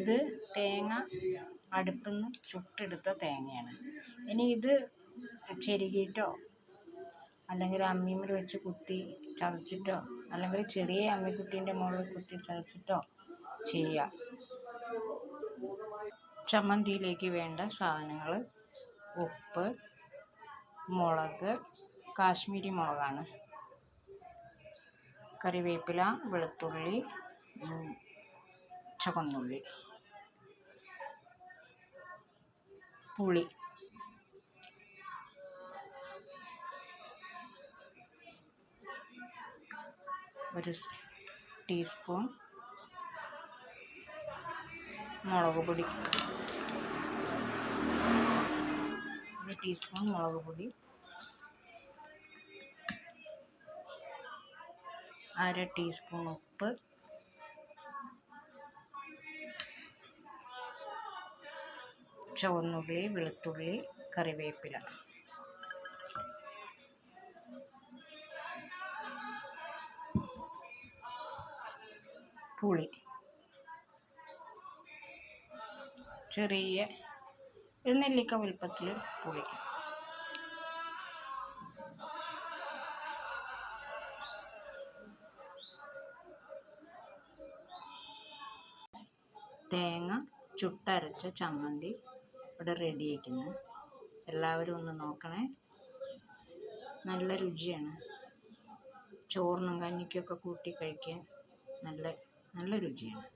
ഇത് തേങ്ങ അടുപ്പിൽ നിന്ന് ചുട്ടെടുത്ത തേങ്ങയാണ്. ഇനി ഇത് ചെരുകിയിട്ടോ അല്ലെങ്കിൽ അമ്മിമ്മൽ വെച്ച് കുത്തി ചതച്ചിട്ടോ അല്ലെങ്കിൽ ചെറിയ അമ്മിക്കുട്ടീൻ്റെ മുകളിൽ കുത്തി ചതച്ചിട്ടോ ചെയ്യാം. ചമ്മന്തിയിലേക്ക് വേണ്ട സാധനങ്ങൾ: ഉപ്പ്, മുളക്, കാശ്മീരി മുളകാണ്, കറിവേപ്പില, വെളുത്തുള്ളി, ചുവന്നുള്ളി, പുളി, ഒരു ടീസ്പൂൺ മുളക് പൊടി, 1 ടീസ്പൂൺ മുളക് പൊടി, 1/2 ടീസ്പൂൺ ഉപ്പ്, ചുവന്നുള്ളി, വെളുത്തുള്ളി, കറിവേപ്പില. പുളി ചെറിയ ഒരു നെല്ലിക്ക വലുപ്പത്തിൽ പുളി. തേങ്ങ ചുട്ടരച്ച ചമ്മന്തി ഇവിടെ റെഡിയാക്കുന്നു. എല്ലാവരും ഒന്ന് നോക്കണേ. നല്ല രുചിയാണ്. ചോറിനും കഞ്ഞിക്കൊക്കെ കൂട്ടി കഴിക്കാൻ നല്ല രുചിയാണ്.